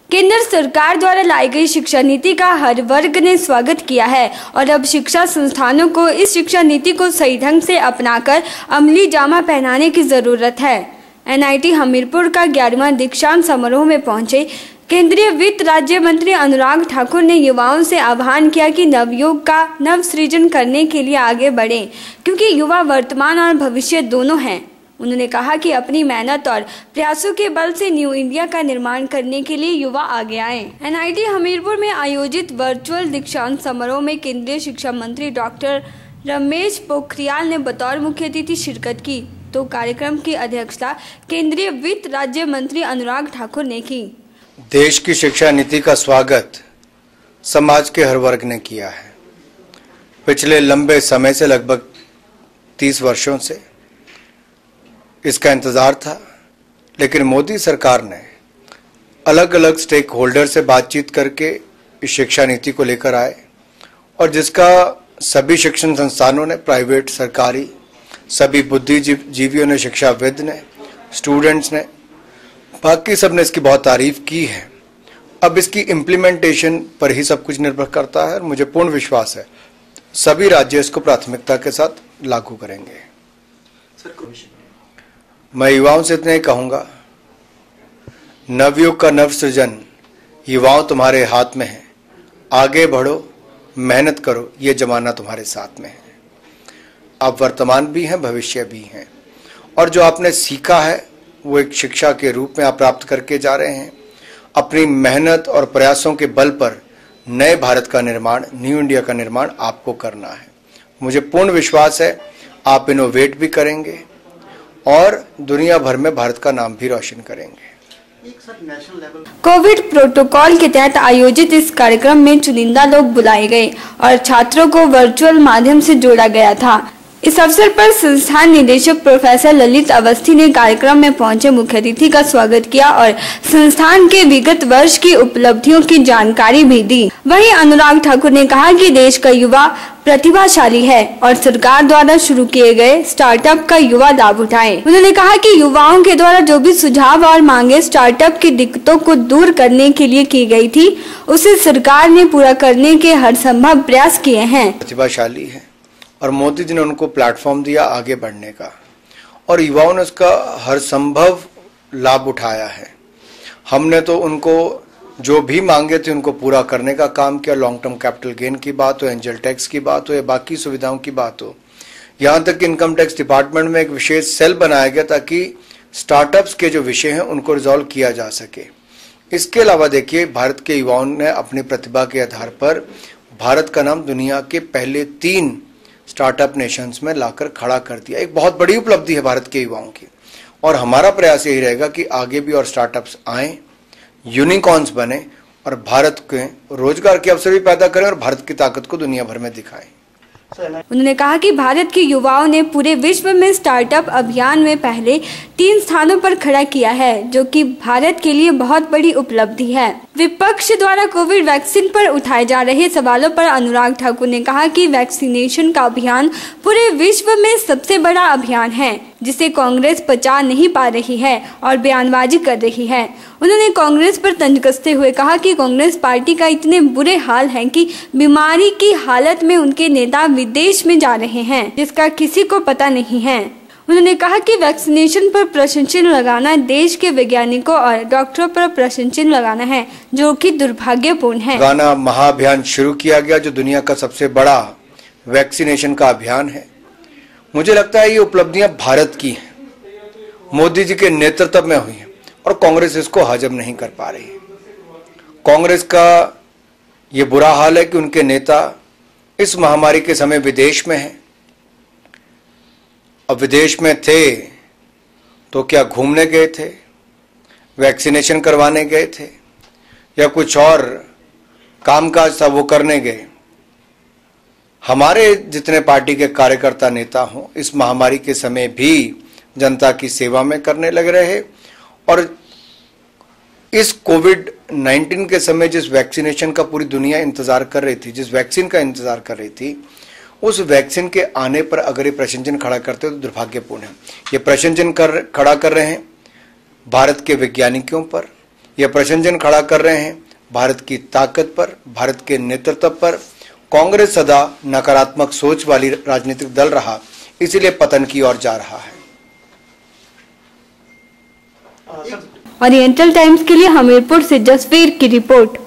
केंद्र सरकार द्वारा लाई गई शिक्षा नीति का हर वर्ग ने स्वागत किया है और अब शिक्षा संस्थानों को इस शिक्षा नीति को सही ढंग से अपनाकर अमली जामा पहनाने की जरूरत है। एनआईटी हमीरपुर का 11वां दीक्षांत समारोह में पहुंचे केंद्रीय वित्त राज्य मंत्री अनुराग ठाकुर ने युवाओं से आह्वान किया कि नवयुग का नव सृजन करने के लिए आगे बढ़ें, क्योंकि युवा वर्तमान और भविष्य दोनों हैं। उन्होंने कहा कि अपनी मेहनत और प्रयासों के बल से न्यू इंडिया का निर्माण करने के लिए युवा आगे आए। एनआईटी हमीरपुर में आयोजित वर्चुअल दीक्षांत समारोह में केंद्रीय शिक्षा मंत्री डॉक्टर रमेश पोखरियाल ने बतौर मुख्य अतिथि शिरकत की, तो कार्यक्रम की अध्यक्षता केंद्रीय वित्त राज्य मंत्री अनुराग ठाकुर ने की। देश की शिक्षा नीति का स्वागत समाज के हर वर्ग ने किया है। पिछले लंबे समय से, लगभग 30 वर्षों से इसका इंतजार था, लेकिन मोदी सरकार ने अलग अलग स्टेक होल्डर से बातचीत करके इस शिक्षा नीति को लेकर आए और जिसका सभी शिक्षण संस्थानों ने, प्राइवेट, सरकारी, सभी बुद्धिजीवियों ने, शिक्षाविद ने, स्टूडेंट्स ने, बाकी सब ने इसकी बहुत तारीफ की है। अब इसकी इम्प्लीमेंटेशन पर ही सब कुछ निर्भर करता है और मुझे पूर्ण विश्वास है सभी राज्य इसको प्राथमिकता के साथ लागू करेंगे। मैं युवाओं से इतना ही कहूंगा, नवयुग का नव सृजन युवाओं तुम्हारे हाथ में है। आगे बढ़ो, मेहनत करो, ये जमाना तुम्हारे साथ में है। आप वर्तमान भी हैं, भविष्य भी हैं, और जो आपने सीखा है वो एक शिक्षा के रूप में आप प्राप्त करके जा रहे हैं। अपनी मेहनत और प्रयासों के बल पर नए भारत का निर्माण, न्यू इंडिया का निर्माण आपको करना है। मुझे पूर्ण विश्वास है आप इनोवेट भी करेंगे और दुनिया भर में भारत का नाम भी रोशन करेंगे। कोविड प्रोटोकॉल के तहत आयोजित इस कार्यक्रम में चुनिंदा लोग बुलाए गए और छात्रों को वर्चुअल माध्यम से जोड़ा गया था। इस अवसर पर संस्थान निदेशक प्रोफेसर ललित अवस्थी ने कार्यक्रम में पहुंचे मुख्य अतिथि का स्वागत किया और संस्थान के विगत वर्ष की उपलब्धियों की जानकारी भी दी। वहीं अनुराग ठाकुर ने कहा कि देश का युवा प्रतिभाशाली है और सरकार द्वारा शुरू किए गए स्टार्टअप का युवा लाभ उठाए। उन्होंने कहा कि युवाओं के द्वारा जो भी सुझाव और मांगे स्टार्टअप की दिक्कतों को दूर करने के लिए की गई थी, उसे सरकार ने पूरा करने के हर संभव प्रयास किए हैं। प्रतिभाशाली है और मोदी जी ने उनको प्लेटफॉर्म दिया आगे बढ़ने का और युवाओं ने उसका हर संभव लाभ उठाया है। हमने तो उनको जो भी मांगे थे उनको पूरा करने का काम किया। लॉन्ग टर्म कैपिटल गेन की बात हो, एंजल टैक्स की बात हो या बाकी सुविधाओं की बात हो, यहाँ तक कि इनकम टैक्स डिपार्टमेंट में एक विशेष सेल बनाया गया ताकि स्टार्टअप्स के जो विषय हैं उनको रिजॉल्व किया जा सके। इसके अलावा देखिए, भारत के युवाओं ने अपनी प्रतिभा के आधार पर भारत का नाम दुनिया के पहले 3 स्टार्टअप नेशंस में लाकर खड़ा कर दिया। एक बहुत बड़ी उपलब्धि है भारत के युवाओं की और हमारा प्रयास यही रहेगा कि आगे भी और स्टार्टअप्स आए, यूनिकॉर्न्स बने और भारत के रोजगार के अवसर भी पैदा करें और भारत की ताकत को दुनिया भर में दिखाएं। उन्होंने कहा कि भारत के युवाओं ने पूरे विश्व में स्टार्टअप अभियान में पहले 3 स्थानों पर खड़ा किया है, जो कि भारत के लिए बहुत बड़ी उपलब्धि है। विपक्ष द्वारा कोविड वैक्सीन पर उठाए जा रहे सवालों पर अनुराग ठाकुर ने कहा कि वैक्सीनेशन का अभियान पूरे विश्व में सबसे बड़ा अभियान है, जिसे कांग्रेस पचा नहीं पा रही है और बयानबाजी कर रही है। उन्होंने कांग्रेस पर तंज कसते हुए कहा कि कांग्रेस पार्टी का इतने बुरे हाल है कि बीमारी की हालत में उनके नेता विदेश में जा रहे हैं, जिसका किसी को पता नहीं है। उन्होंने कहा कि वैक्सीनेशन पर प्रश्न चिन्ह लगाना देश के वैज्ञानिकों और डॉक्टरों पर प्रश्न चिन्ह लगाना है, जो कि दुर्भाग्यपूर्ण है। गाना महाअभियान शुरू किया गया जो दुनिया का सबसे बड़ा वैक्सीनेशन का अभियान है। मुझे लगता है ये उपलब्धियां भारत की हैं, मोदी जी के नेतृत्व में हुई हैं और कांग्रेस इसको हजम नहीं कर पा रही है। कांग्रेस का ये बुरा हाल है कि उनके नेता इस महामारी के समय विदेश में हैं। अब विदेश में थे तो क्या घूमने गए थे, वैक्सीनेशन करवाने गए थे या कुछ और कामकाज था वो करने गए। हमारे जितने पार्टी के कार्यकर्ता नेता हों इस महामारी के समय भी जनता की सेवा में करने लग रहे हैं और इस कोविड-19 के समय जिस वैक्सीनेशन का पूरी दुनिया इंतजार कर रही थी, जिस वैक्सीन का इंतजार कर रही थी, उस वैक्सीन के आने पर अगर ये प्रश्न चिन्ह खड़ा करते तो दुर्भाग्यपूर्ण है। ये प्रश्न चिन्ह खड़ा कर रहे हैं भारत के वैज्ञानिकों पर, यह प्रशंसन खड़ा कर रहे हैं भारत की ताकत पर, भारत के नेतृत्व पर। कांग्रेस सदा नकारात्मक सोच वाली राजनीतिक दल रहा, इसीलिए पतन की ओर जा रहा है। ओरिएंटल टाइम्स के लिए हमीरपुर से जसवीर की रिपोर्ट।